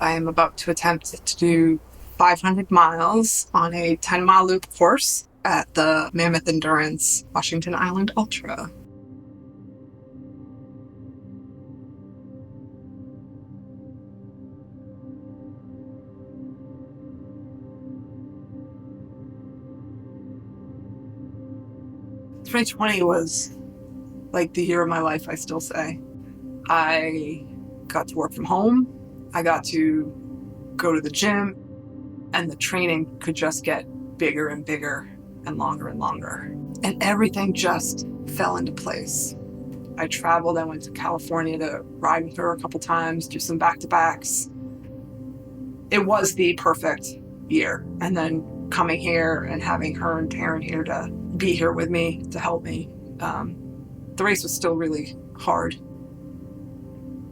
I am about to attempt to do 500 miles on a 10-mile loop course at the Mammoth Endurance Washington Island Ultra. '20 was like the year of my life, I still say. I got to work from home. I got to go to the gym, and the training could just get bigger and bigger and longer and longer. And everything just fell into place. I traveled. I went to California to ride with her a couple times, do some back-to-backs. It was the perfect year. And then coming here and having her and Taryn here to be here with me, to help me. The race was still really hard,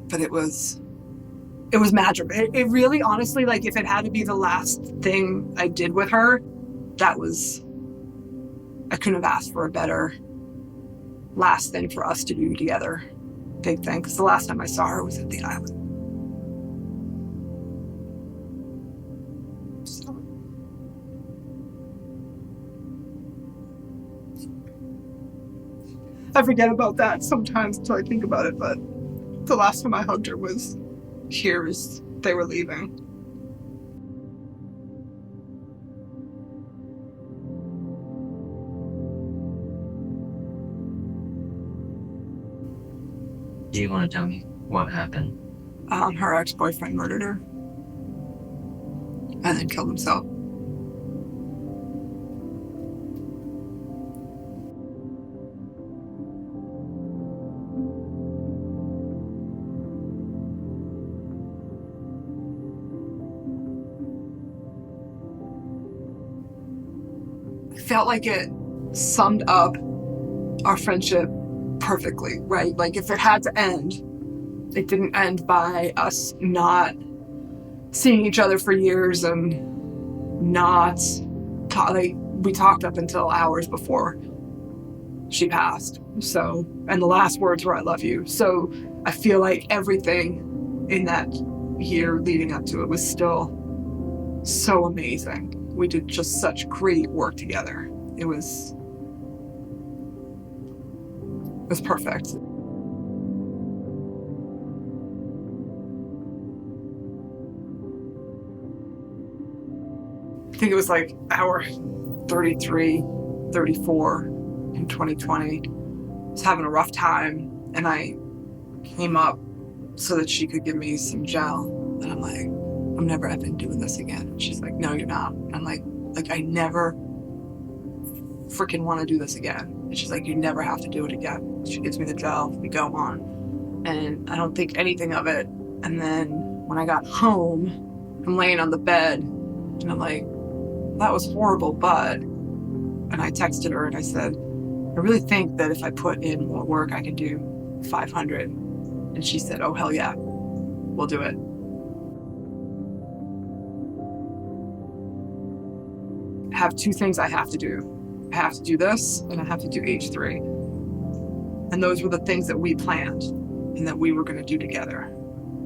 but it was magical. It really, honestly, like if it had to be the last thing I did with her, I couldn't have asked for a better last thing for us to do together. Big thing, because the last time I saw her was at the island. So. I forget about that sometimes until I think about it, but the last time I hugged her was here as they were leaving. Do you want to tell me what happened? Her ex-boyfriend murdered her and then killed himself. I felt like it summed up our friendship perfectly, right? Like if it had to end, it didn't end by us not seeing each other for years and not we talked up until hours before she passed. So, and the last words were, "I love you." So I feel like everything in that year leading up to it was still so amazing. We did just such great work together. It was perfect. I think it was like hour 33, 34 in 2020. I was having a rough time, and I came up so that she could give me some gel. And I'm like, "I'm never ever doing this again." And she's like, "No, you're not." I'm like I never freaking want to do this again. And she's like, "You never have to do it again." She gives me the gel, we go on, and I don't think anything of it. And then when I got home, I'm laying on the bed, and I'm like, "That was horrible, but," and I texted her and I said, "I really think that if I put in more work, I can do 500. And she said, "Oh, hell yeah, we'll do it." I have two things I have to do. I have to do this, and I have to do H3. And those were the things that we planned and that we were going to do together.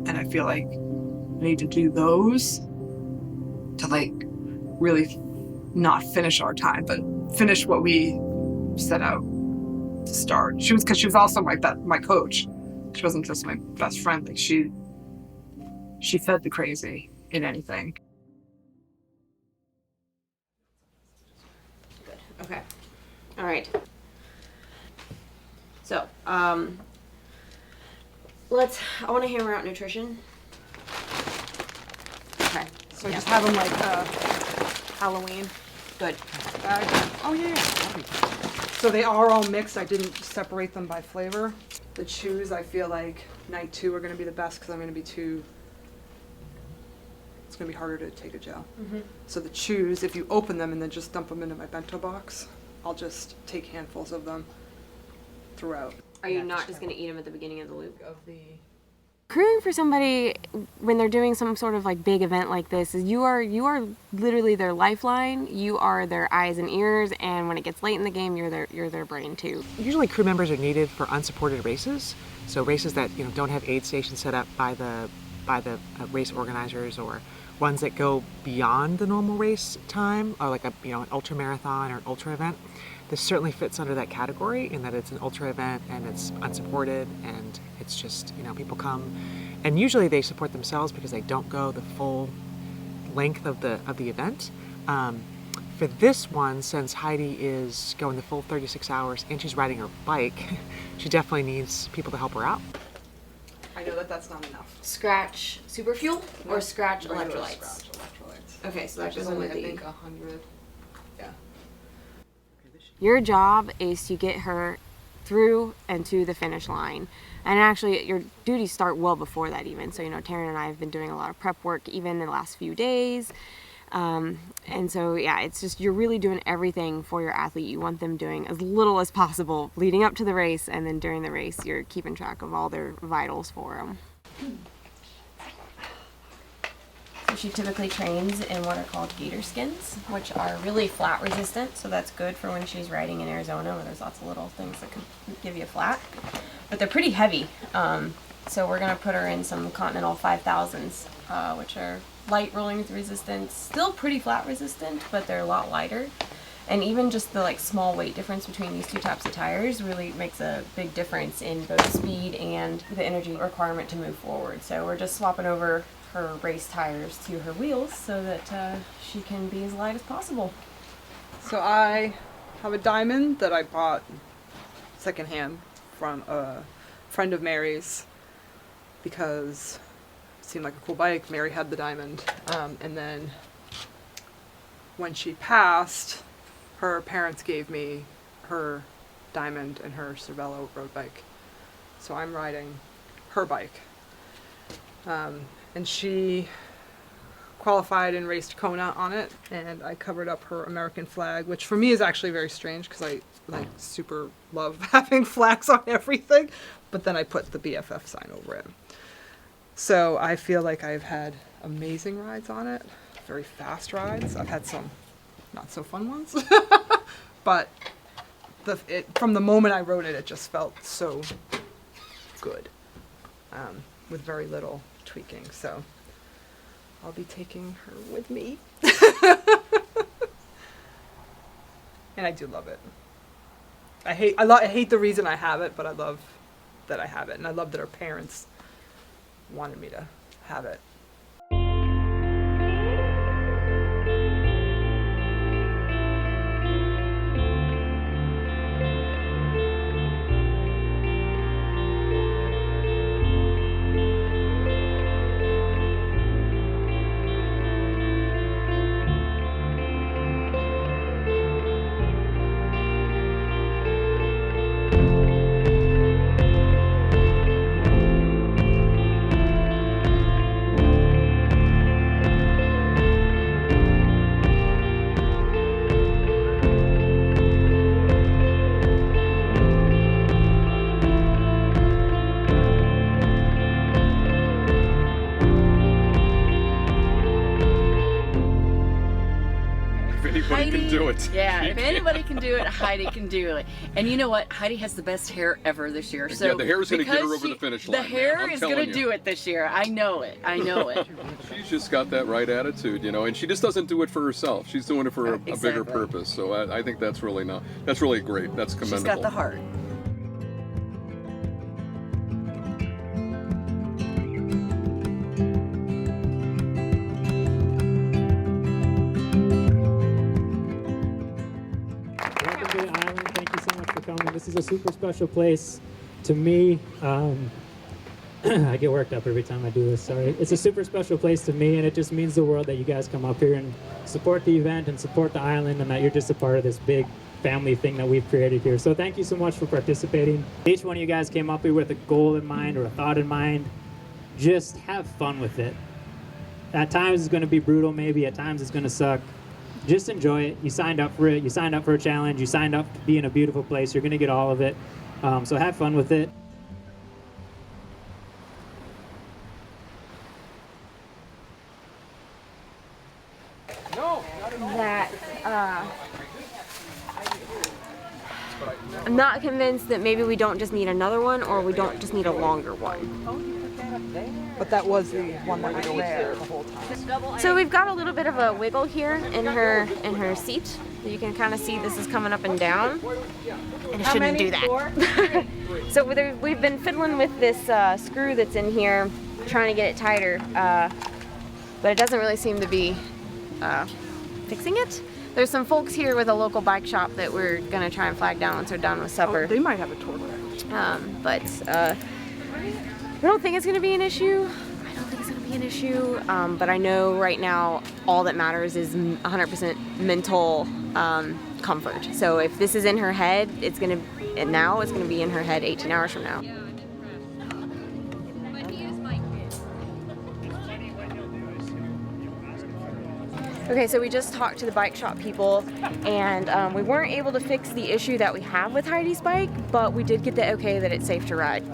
And I feel like I need to do those to like really not finish our time, but finish what we set out to start. Because she was also my coach. She wasn't just my best friend. Like she fed the crazy in anything. Okay. All right. So, I want to hammer out nutrition. Okay. So just have them like Halloween. Good. Oh yeah. So they are all mixed. I didn't separate them by flavor. The chews, I feel like night 2 are going to be the best because I'm going to be it's going to be harder to take a gel. Mm-hmm. So the chews, if you open them and then just dump them into my bento box, I'll just take handfuls of them throughout. Are you not just going to eat them at the beginning of the loop? Crewing for somebody when they're doing some sort of like big event like this is you are literally their lifeline. You are their eyes and ears, and when it gets late in the game, you're their brain too. Usually crew members are needed for unsupported races, so races that don't have aid stations set up by the by the race organizers, or ones that go beyond the normal race time, or like an ultra marathon or an ultra event. This certainly fits under that category in that it's an ultra event and it's unsupported, and it's just, people come and usually they support themselves because they don't go the full length of the event. For this one, since Heidi is going the full 36 hours and she's riding her bike, she definitely needs people to help her out. I know that that's not enough. Scratch super fuel or scratch Regular electrolytes? Scratch electrolytes. Okay, so that Which is doesn't only, would I be. think, 100. Yeah. Your job is to get her through and to the finish line. And actually, your duties start well before that even. So, Taryn and I have been doing a lot of prep work even in the last few days. And so, yeah, it's just, you're really doing everything for your athlete. You want them doing as little as possible leading up to the race, and then during the race, you're keeping track of all their vitals for them. So she typically trains in what are called gator skins, which are really flat resistant. So that's good for when she's riding in Arizona, where there's lots of little things that can give you flat. But they're pretty heavy. So we're going to put her in some Continental 5000s, which are light rolling resistance, still pretty flat resistant, but they're a lot lighter. And even just the small weight difference between these two types of tires really makes a big difference in both speed and the energy requirement to move forward. So we're just swapping over her race tires to her wheels so that she can be as light as possible. So I have a Diamond that I bought secondhand from a friend of Mary's because it seemed like a cool bike. Mary had the Diamond. And then when she passed, her parents gave me her Diamond and her Cervelo road bike. So I'm riding her bike. And she qualified and raced Kona on it, and I covered up her American flag, which for me is actually very strange because I super love having flags on everything, but then I put the BFF sign over it. So I feel like I've had amazing rides on it, very fast rides. I've had some not so fun ones, but from the moment I rode it, it just felt so good, with very little tweaking. So I'll be taking her with me. And I do love it. I hate the reason I have it, but I love that I have it, and I love that her parents wanted me to have it. Anybody can do it. Yeah, if anybody can do it, Heidi can do it. And you know what? Heidi has the best hair ever this year. So Yeah, the hair's going to get her because over the finish line. The hair man. I'm is telling going to you. do it this year. I know it. I know it. She's just got that right attitude, and she just doesn't do it for herself. She's doing it for a bigger Exactly. purpose. So I think that's really great. That's commendable. She's got the heart. Welcome to the island. Thank you so much for coming. This is a super special place to me. I get worked up every time I do this, sorry. It's a super special place to me, and it just means the world that you guys come up here and support the event and support the island, and that you're just a part of this big family thing that we've created here. So thank you so much for participating. Each one of you guys came up here with a goal in mind or a thought in mind. Just have fun with it. At times it's going to be brutal, maybe. At times it's going to suck. Just enjoy it. You signed up for it. You signed up for a challenge. You signed up to be in a beautiful place. You're going to get all of it. So have fun with it. That I'm not convinced that maybe we don't just need another one, or we don't just need a longer one. But that was the one that was there the whole time. So we've got a little bit of a wiggle here in her seat. You can kind of see this is coming up and down, and it shouldn't do that. So we've been fiddling with this screw that's in here, trying to get it tighter, but it doesn't really seem to be fixing it. There's some folks here with a local bike shop that we're gonna try and flag down once we're done with supper. Oh, they might have a tour there. I don't think it's gonna be an issue. I don't think it's gonna be an issue, but I know right now all that matters is 100% mental comfort. So if this is in her head, it's gonna be in her head 18 hours from now. Okay, so we just talked to the bike shop people, and we weren't able to fix the issue that we have with Heidi's bike, but we did get the okay that it's safe to ride.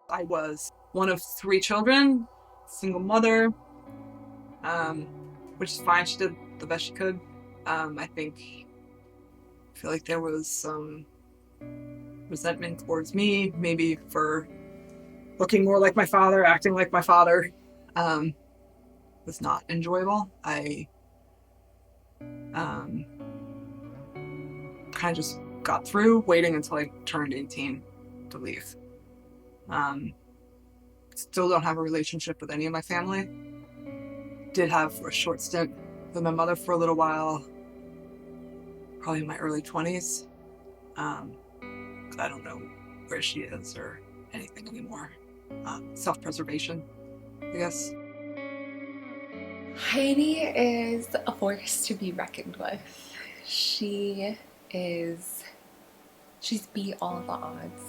I was one of 3 children, single mother, which is fine. She did the best she could. I feel like there was some resentment towards me, maybe for looking more like my father, acting like my father. Was not enjoyable. I kind of just got through waiting until I turned 18 to leave. Still don't have a relationship with any of my family. Did have for a short stint with my mother for a little while, probably in my early 20s. I don't know where she is or anything anymore. Self-preservation, I guess. Heidi is a force to be reckoned with. She's beat all the odds.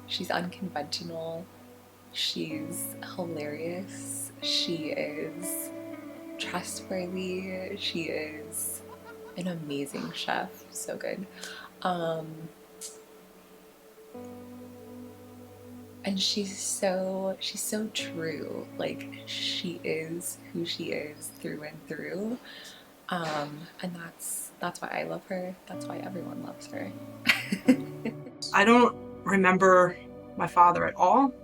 She's unconventional. She's hilarious. She is trustworthy. She is an amazing chef. So good. And she's so true. Like, she is who she is through and through. And that's why I love her. That's why everyone loves her. I don't remember my father at all.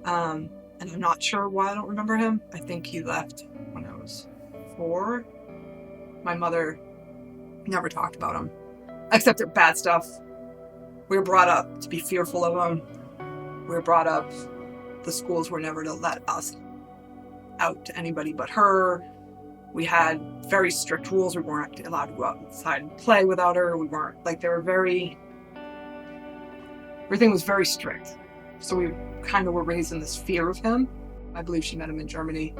And I'm not sure why I don't remember him. I think he left when I was 4. My mother never talked about him, except at bad stuff. We were brought up to be fearful of him. We were brought up, the schools were never to let us out to anybody but her. We had very strict rules. We weren't allowed to go outside and play without her. We weren't, like, everything was very strict. So we kind of were raised in this fear of him. I believe she met him in Germany.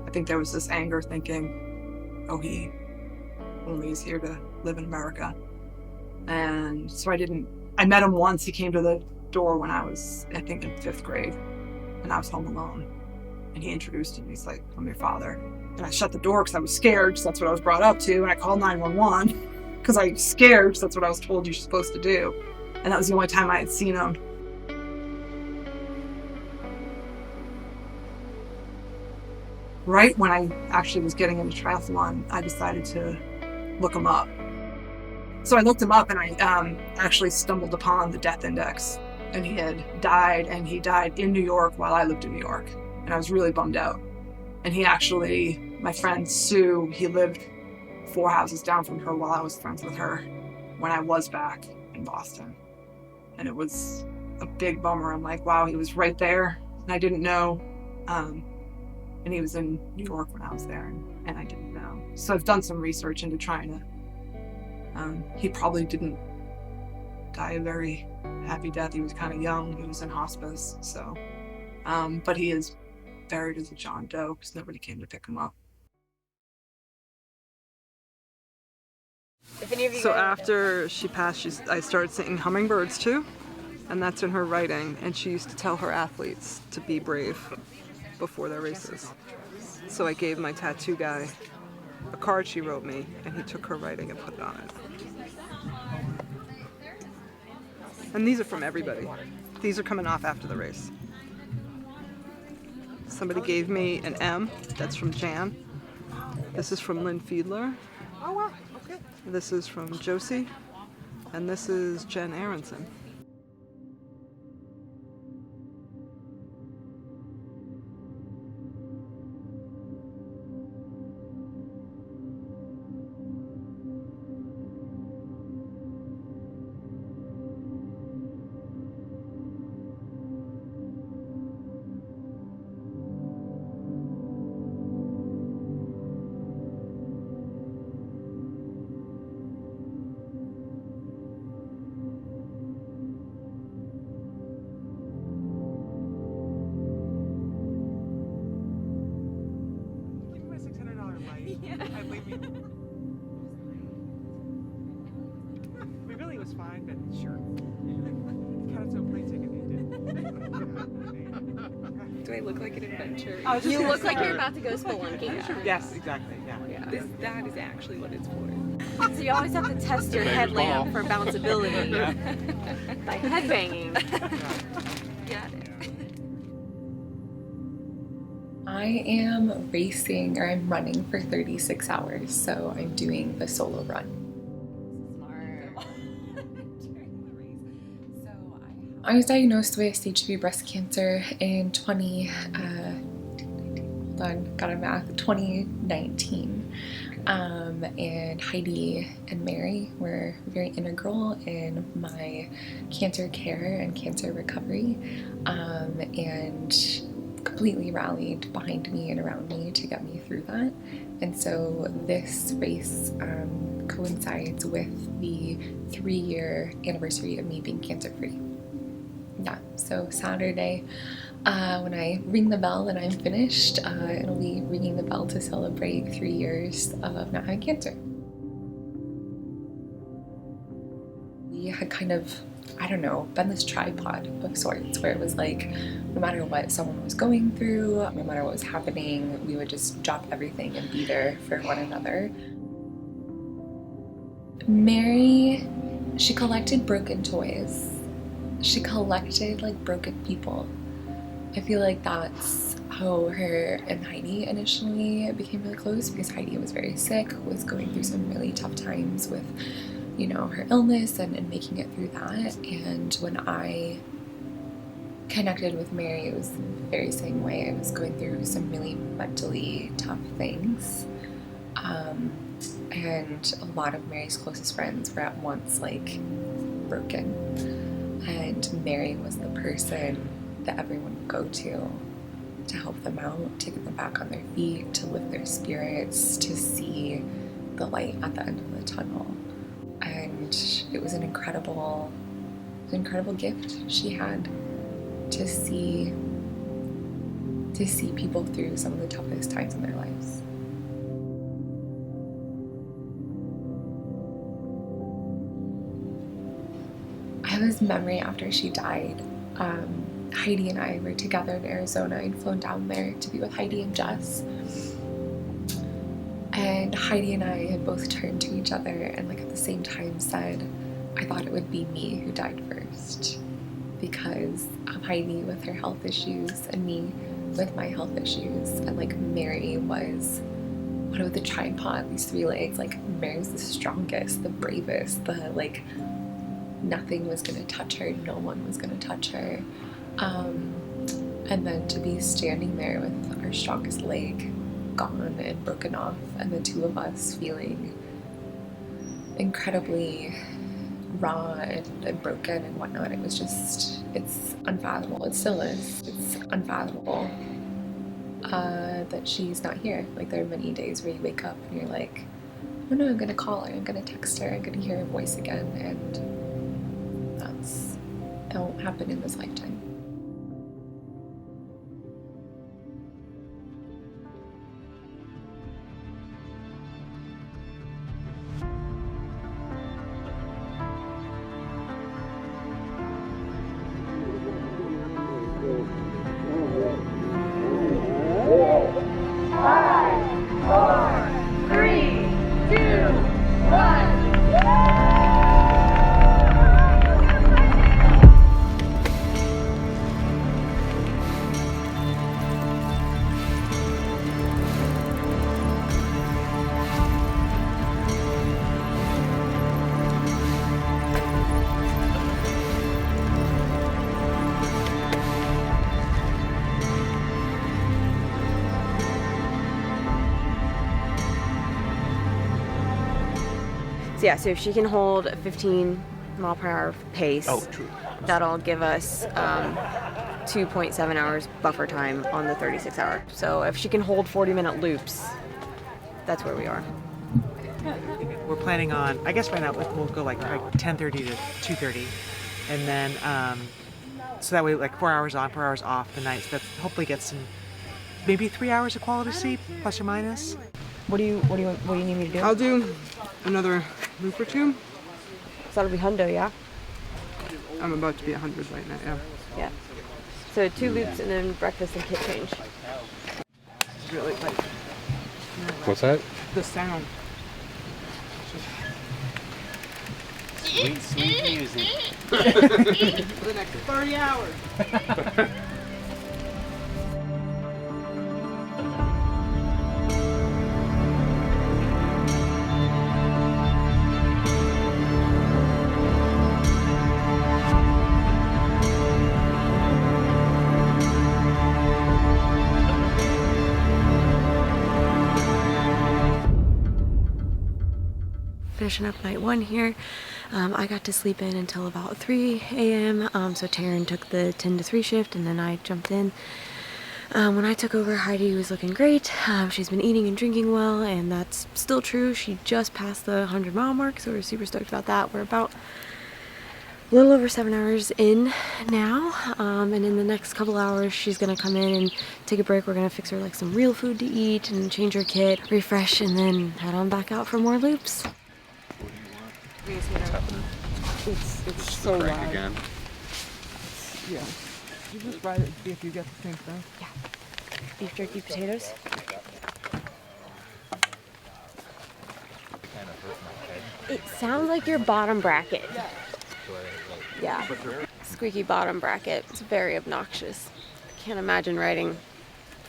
I think there was this anger thinking, oh, he only is here to live in America. And so I met him once. He came to the door when I was, I think, in 5th grade, and I was home alone. And he introduced him. He's like, I'm your father. And I shut the door because I was scared, because that's what I was brought up to. And I called 911 because I was scared, because that's what I was told you're supposed to do. And that was the only time I had seen him. Right when I actually was getting into triathlon, I decided to look him up. So I looked him up, and I actually stumbled upon the death index. And he had died, and he died in New York while I lived in New York. And I was really bummed out. And he actually, my friend Sue, he lived 4 houses down from her while I was friends with her when I was back in Boston. And it was a big bummer. I'm like, wow, he was right there, and I didn't know. And he was in New York when I was there, and I didn't know. So I've done some research into trying to, he probably didn't die a very happy death. He was kind of young. He was in hospice, so. But he is buried as a John Doe because nobody came to pick him up. So after she passed, I started singing Hummingbirds too, and that's in her writing. And she used to tell her athletes to be brave before their races. So I gave my tattoo guy a card she wrote me, and he took her writing and put it on it. And these are from everybody. These are coming off after the race. Somebody gave me an M. That's from Jan. This is from Lynn Fiedler. Oh wow, okay. This is from Josie. And this is Jen Aronson. It really was fine, but sure. Got its own plane ticket, Do I look like an adventure? You look like you're about to go spelunking. Yes, exactly. Yeah. That is actually what it's for. So you always have to test your headlamp for bounceability by headbanging. Got it. I am racing, or I'm running for 36 hours, so I'm doing the solo run. I was diagnosed with stage 3 breast cancer in 2019. And Heidi and Mary were very integral in my cancer care and cancer recovery, and completely rallied behind me and around me to get me through that. And so this race coincides with the 3-year anniversary of me being cancer-free. Yeah, so Saturday, when I ring the bell and I'm finished, it'll be ringing the bell to celebrate 3 years of not having cancer. We had kind of, I don't know, been this tripod of sorts where it was like, no matter what someone was going through, no matter what was happening, we would just drop everything and be there for one another. Mary, she collected broken toys. She collected like broken people. I feel like that's how her and Heidi initially became really close, because Heidi was very sick, was going through some really tough times with, you know, her illness and making it through that. And when I connected with Mary, it was the very same way. I was going through some really mentally tough things. And a lot of Mary's closest friends were at once like broken. And Mary was the person that everyone would go to help them out, to get them back on their feet, to lift their spirits, to see the light at the end of the tunnel. And it was an incredible gift she had to see people through some of the toughest times in their lives. I have this memory after she died. Heidi and I were together in Arizona. I'd flown down there to be with Heidi and Jess. And Heidi and I had both turned to each other and like at the same time said, I thought it would be me who died first, because of Heidi with her health issues and me with my health issues. And like Mary was one of the tripod, these 3 legs, like Mary was the strongest, the bravest, the like nothing was gonna touch her, no one was gonna touch her. And then to be standing there with our strongest leg gone and broken off, and the 2 of us feeling incredibly raw and broken and whatnot. It was just, it's unfathomable. It still is. It's unfathomable that she's not here. Like there are many days where you wake up and you're like, oh no, I'm gonna call her, I'm gonna text her, I'm gonna hear her voice again, and that won't happen in this lifetime. yeah, so if she can hold a 15 mile per hour pace, that'll give us 2.7 hours buffer time on the 36 hour. So if she can hold 40-minute loops, that's where we are. We're planning on, I guess right now we'll go like 10:30 to 2:30, and then so that way like 4 hours on, 4 hours off the night. So that hopefully gets some, maybe 3 hours of quality sleep, plus or minus. What do you need me to do? I'll do another loop or two. So that'll be hundo, yeah? I'm about to be 100 right now, yeah. Yeah. So 2 loops and then breakfast and kit change. It's really like What's that? the sound. Sweet, sweet music. For the next 30 hours. Finishing up night 1 here. I got to sleep in until about 3 a.m. So Taryn took the 10 to 3 shift and then I jumped in. When I took over, Heidi was looking great. She's been eating and drinking well, and that's still true. She just passed the 100-mile mark, so we're super stoked about that. We're about a little over 7 hours in now, and in the next couple hours she's gonna come in and take a break. We're gonna fix her like some real food to eat and change her kit, refresh, and then head on back out for more loops. It's so loud. Again. Yeah. You just ride it and see if you get the same thing. Yeah. Beef jerky potatoes. It sounds like your bottom bracket. Yeah. Squeaky bottom bracket. It's very obnoxious. I can't imagine riding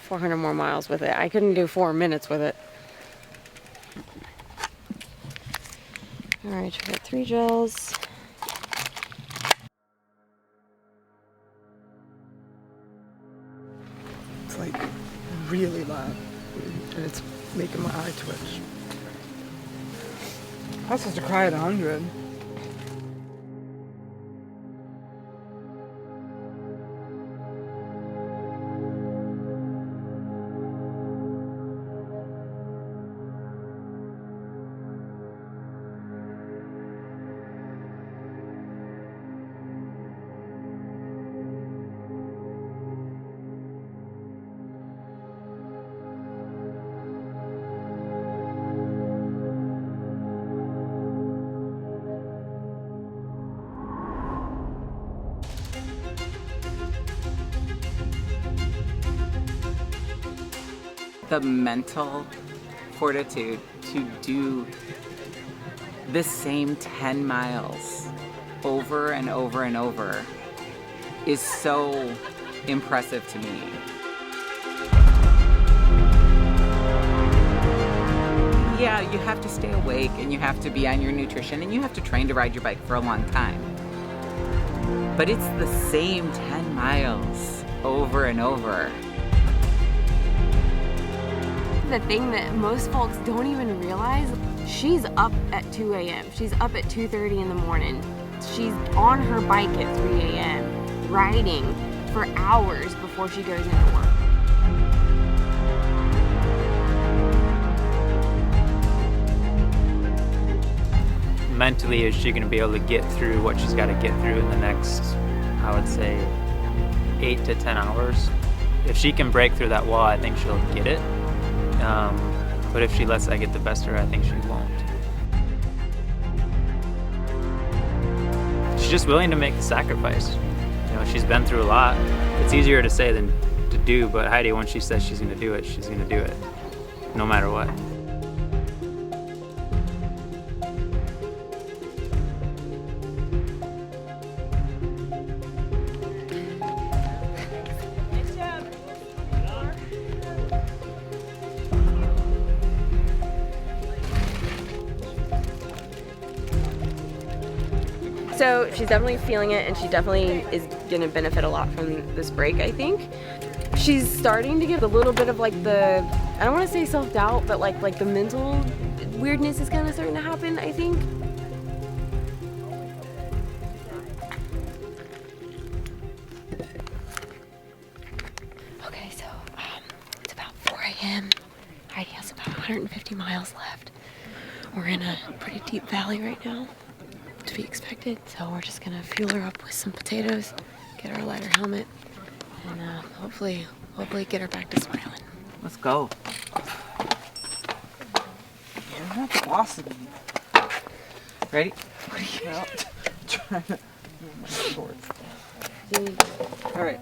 400 more miles with it. I couldn't do 4 minutes with it. Alright, we got 3 gels. It's like really loud, and it's making my eye twitch. I was supposed to cry at 100. The mental fortitude to do the same 10 miles over and over and over is so impressive to me. Yeah, you have to stay awake and you have to be on your nutrition and you have to train to ride your bike for a long time. But it's the same 10 miles over and over. The thing that most folks don't even realize, she's up at 2 a.m. She's up at 2:30 in the morning. She's on her bike at 3 a.m. riding for hours before she goes into work. Mentally, is she going to be able to get through what she's got to get through in the next, I would say, 8 to 10 hours? If she can break through that wall, I think she'll get it. But if she lets that get the best of her, I think she won't. She's just willing to make the sacrifice. You know, she's been through a lot. It's easier to say than to do, but Heidi, once she says she's going to do it, she's going to do it, no matter what. So she's definitely feeling it, and she definitely is going to benefit a lot from this break, I think. She's starting to get a little bit of like the, I don't want to say self-doubt, but like the mental weirdness is kind of starting to happen, I think. 150 miles left. We're in a pretty deep valley right now, to be expected. So we're just gonna fuel her up with some potatoes, get our lighter helmet, and hopefully get her back to smiling. Let's go. You're not the boss of me. Ready? Trying to move my shorts. All right.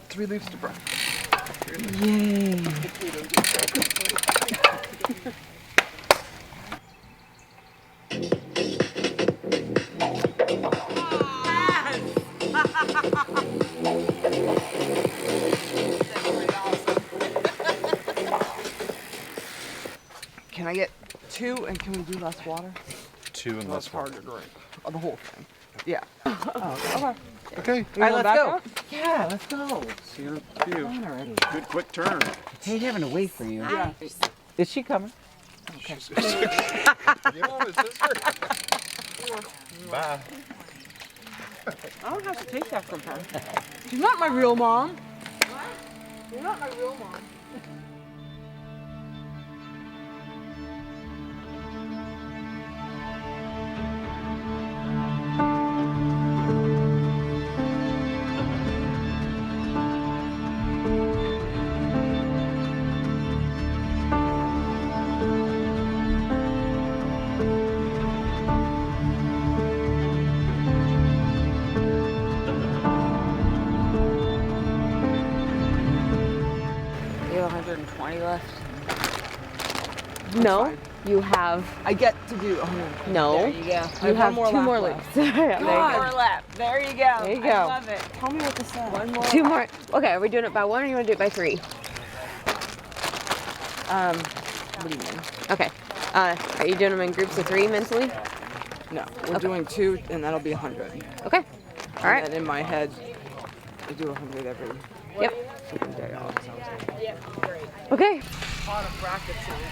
3 leaves to burn. Yay. Can I get 2 and can we do less water? 2 and Less less hard water. to drink. Oh, the whole thing. Yeah. Oh, okay. Okay. All right, let's go. up? Yeah, let's go. See you in a few. Come on already. Good quick turn. Hey, having to wait for you. Yeah. Is she coming? Okay. You know, his sister. Bye. I don't have to take that from her. She's not my real mom. What? You're not my real mom. You have 120 left. No, you have. I get to do 100. No. There you go. You have 2 more left. Yeah, there you go. More left. There you go. There you go. I love it. Tell me what to say. One more. 2 more. Okay, are we doing it by 1 or you want to do it by 3? What do you mean? Okay. Are you doing them in groups of 3 mentally? No, we're doing 2 and that'll be 100. Okay. All right. And then in my head, I do 100 every Yep. day off. Okay. On a bracket sound.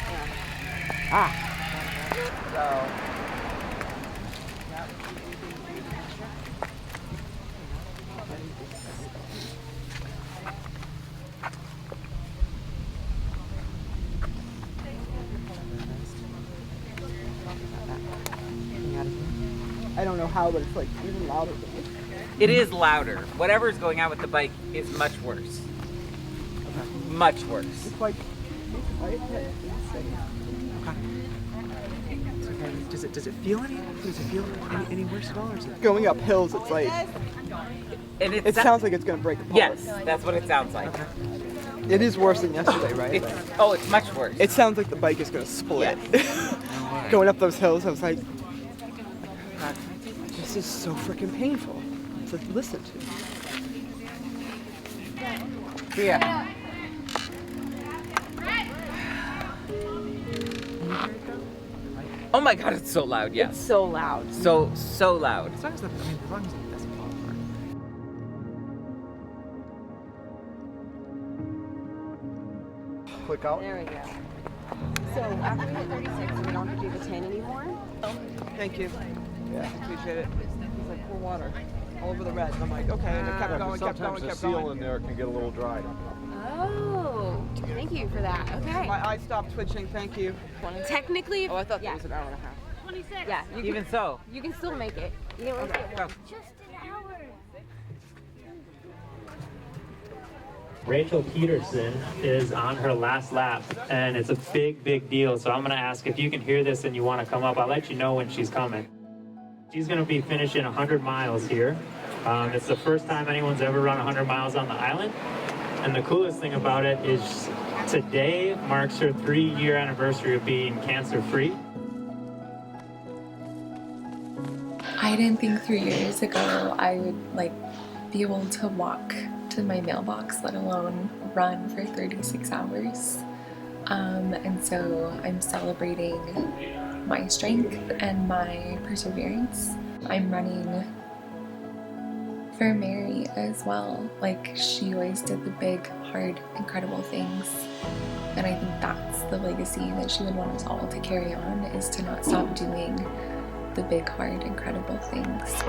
I don't know how, but it's like even louder than this. It is louder. Whatever's going on with the bike is much worse. Much worse. It's like, right? Does it feel any worse at all? Or is it going up hills? It's like And it sounds like it's gonna break apart. Yes, that's what it sounds like. It is worse than yesterday, right? It's much worse. It sounds like the bike is gonna split. Going up those hills, I was like, this is so freaking painful to listen to. Yeah. Oh my god, it's so loud, yes. It's so loud. So loud. As long as it doesn't fall apart. Click out. There we go. So after we hit 36, we don't have to do the 10 anymore. Thank you. Yeah, appreciate it. He's like, pour water all over the red. And I'm like, okay. And it kept going, kept going, Sometimes the kept seal going. in there can get a little dry. Oh, thank you for that. Okay. My eye stopped twitching. Thank you. Technically, Oh, I thought yeah. that was an hour and a half. 26. Yeah, you Even so. you can still make it. You can make it. Go. Just an hour. Rachel Peterson is on her last lap, and it's a big deal. So I'm going to ask if you can hear this and you want to come up. I'll let you know when she's coming. She's going to be finishing 100 miles here. It's the first time anyone's ever run 100 miles on the island. And the coolest thing about it is today marks her 3-year anniversary of being cancer-free. I didn't think 3 years ago I would be able to walk to my mailbox, let alone run for 36 hours. And so I'm celebrating my strength and my perseverance. I'm running for Mary as well. She always did the big, hard, incredible things. And I think that's the legacy that she would want us all to carry on, is to not stop doing the big, hard, incredible things.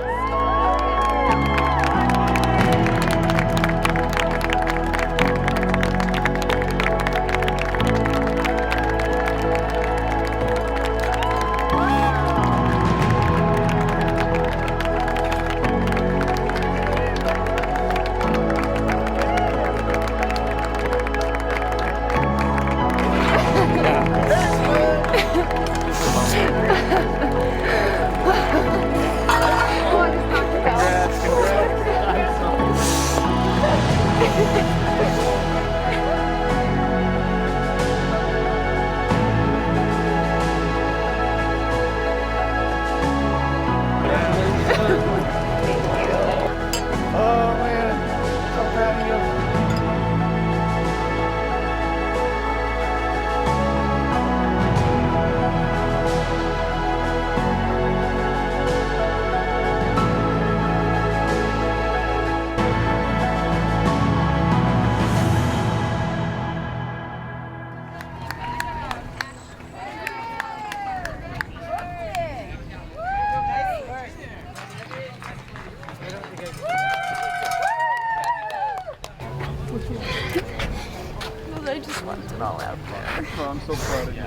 so proud of you.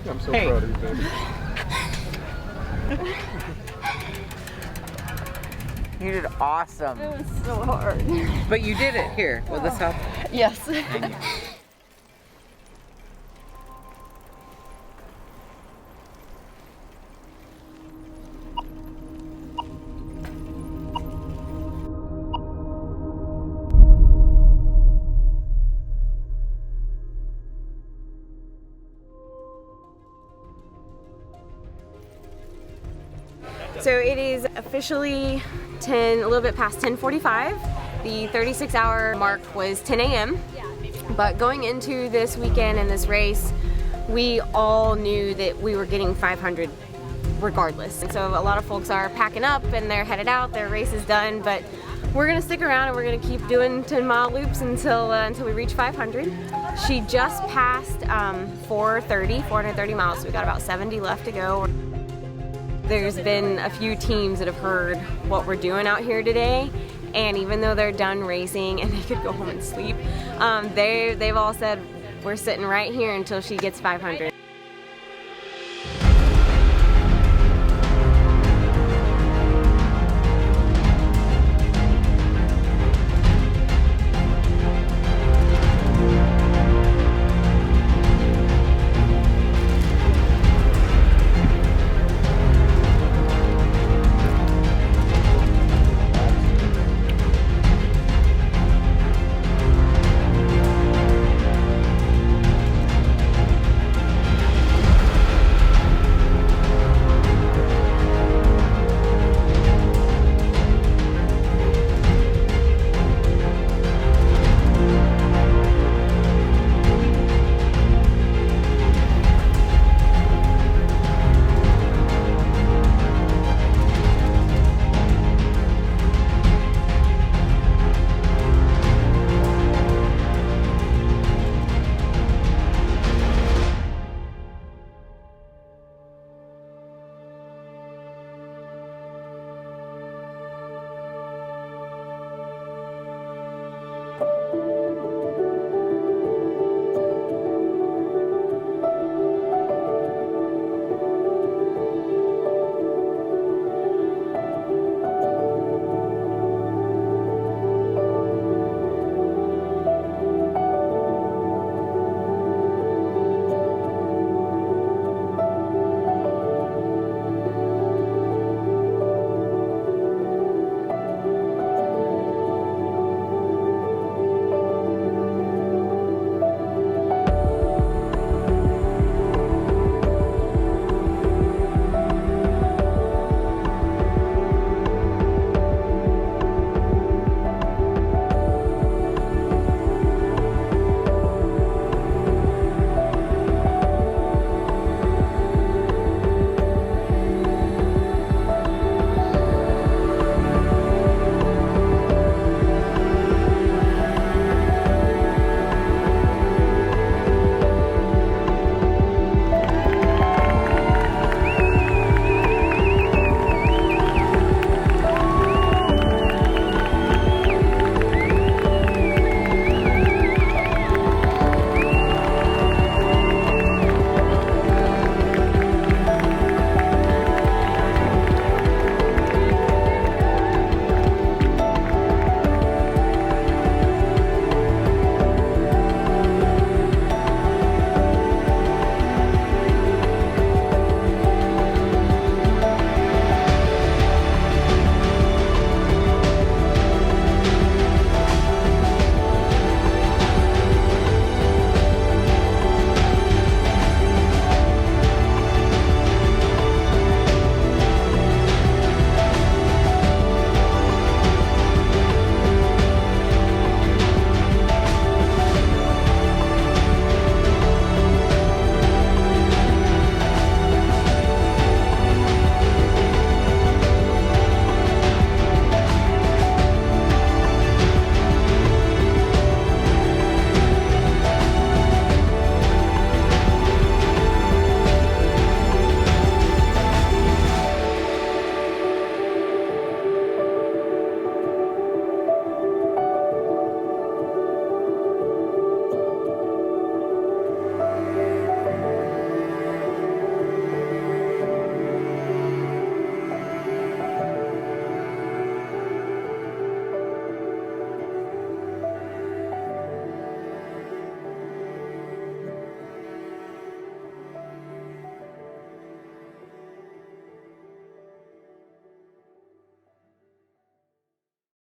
I'm so Hey. proud of you, baby. You did awesome. It was so hard. But you did it. Here, will this help? Yes. Thank you. So it is officially a little bit past 10:45. The 36-hour mark was 10 a.m. But going into this weekend and this race, we all knew that we were getting 500 regardless. And so a lot of folks are packing up and they're headed out, their race is done, but we're gonna stick around and we're gonna keep doing 10-mile loops until we reach 500. She just passed 430 miles, so we got about 70 left to go. There's been a few teams that have heard what we're doing out here today, and even though they're done racing and they could go home and sleep, they've all said we're sitting right here until she gets 500.